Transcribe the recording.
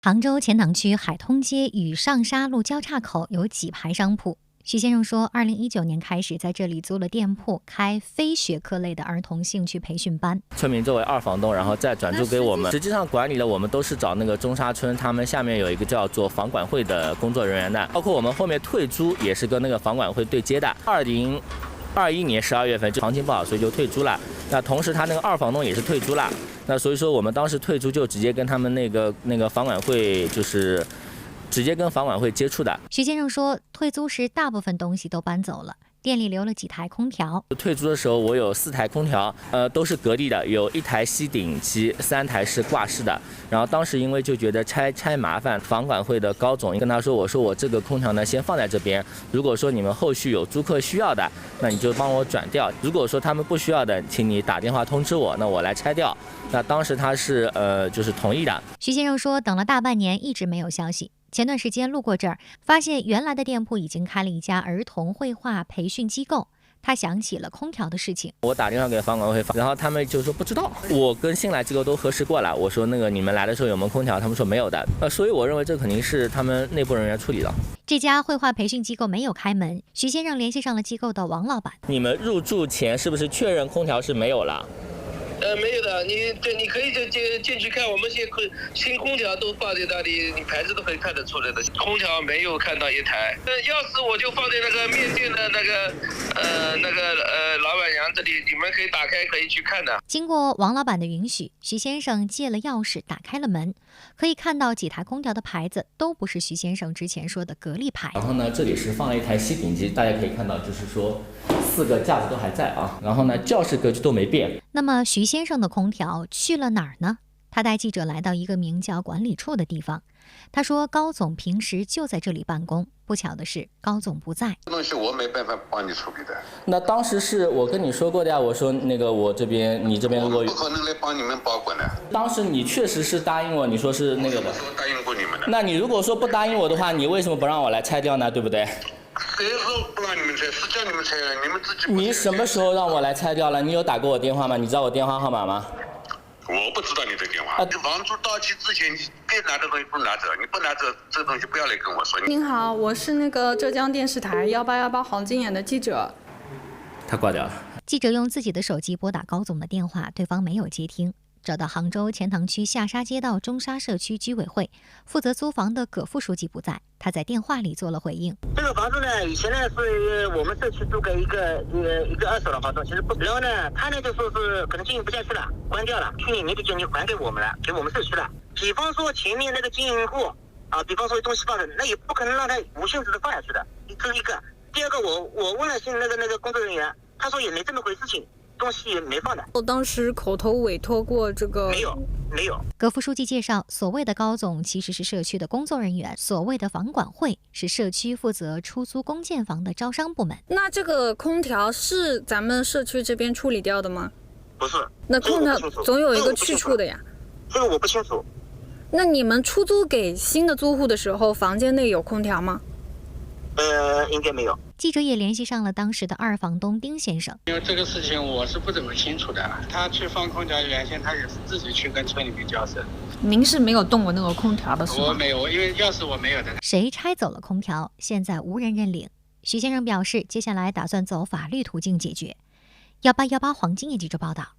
杭州钱塘区海通街与上沙路交叉口有几排商铺。徐先生说，2019年开始在这里租了店铺，开非学科类的儿童兴趣培训班。村民作为二房东，然后再转租给我们。实际上管理的我们都是找那个中沙村，他们下面有一个叫做房管会的工作人员的，包括我们后面退租也是跟那个房管会对接的。2021年12月份就行情不好，所以就退租了。那同时他那个二房东也是退租了。那所以说我们当时退租就直接跟他们那个房管会就是直接跟房管会接触的。徐先生说，退租时大部分东西都搬走了，店里留了几台空调。退租的时候，我有4台空调，都是格力的，有1台吸顶机，3台是挂式的。然后当时因为就觉得拆麻烦，房管会的高总跟他说，我说我这个空调呢先放在这边，如果说你们后续有租客需要的，那你就帮我转掉；如果说他们不需要的，请你打电话通知我，那我来拆掉。那当时他是就是同意的。徐先生说，等了大半年一直没有消息。前段时间路过这儿，发现原来的店铺已经开了一家儿童绘画培训机构。他想起了空调的事情，我打电话给房管会，然后他们就说不知道。我跟新来机构都核实过了，我说那个你们来的时候有没有空调？他们说没有的。所以我认为这肯定是他们内部人员处理的。这家绘画培训机构没有开门，徐先生联系上了机构的王老板。你们入住前是不是确认空调是没有了？没有的，你可以就进去看，我们新空调都放在那里，你牌子都可以看得出来的。空调没有看到一台，钥匙我就放在那个面店的那个老板娘这里，你们可以打开，可以去看的。经过王老板的允许，徐先生借了钥匙打开了门，可以看到几台空调的牌子都不是徐先生之前说的格力牌。然后呢，这里是放了一台吸顶机，大家可以看到，就是说4个架子都还在啊。然后呢，教室格局都没变。那么徐先生的空调去了哪儿呢？他带记者来到一个名叫管理处的地方。他说，高总平时就在这里办公，不巧的是高总不在。这东西我没办法帮你处理的。那当时是我跟你说过的呀，我说那个我这边你这边如果不可能来帮你们保管的。当时你确实是答应我，你说是那个的。我答应过你们的。那你如果说不答应我的话，你为什么不让我来拆掉呢？对不对？谁说不让你们拆？是叫你们拆，你们自己。你什么时候让我来拆掉了？你有打过我电话吗？你知道我电话号码吗？我不知道你的电话。房租到期之前，你该拿的东西不拿走，你不拿走这个东西不要来跟我说。您好，我是那个浙江电视台1818黄金眼的记者。他挂掉了。记者用自己的手机拨打高总的电话，对方没有接听。找到杭州钱塘区下沙街道中沙社区居委会负责租房的葛副书记不在，他在电话里做了回应。这个房子呢，以前呢是我们社区租给一个二手的房东，其实不，然后呢，他呢就说是可能经营不下去了，关掉了，去年年底就已经还给我们了，给我们社区了。比方说前面那个经营户啊，比方说东西放着，那也不可能让他无限制的放下去的，这是一个。第二个，我问了那个工作人员，他说也没这么回事情。东西也没放的。我当时口头委托过这个，没有。葛副书记介绍，所谓的高总其实是社区的工作人员，所谓的房管会是社区负责出租公建房的招商部门。那这个空调是咱们社区这边处理掉的吗？不是。那空调总有一个去处的呀。这个我不清楚。那你们出租给新的租户的时候，房间内有空调吗？应该没有。记者也联系上了当时的二房东丁先生。因为这个事情我是不怎么清楚的，他去放空调，原先他也是自己去跟村里面交涉。您是没有动过那个空调的是吗？我没有，因为钥匙我没有的。谁拆走了空调，现在无人认领。徐先生表示，接下来打算走法律途径解决。1818黄金眼记者报道。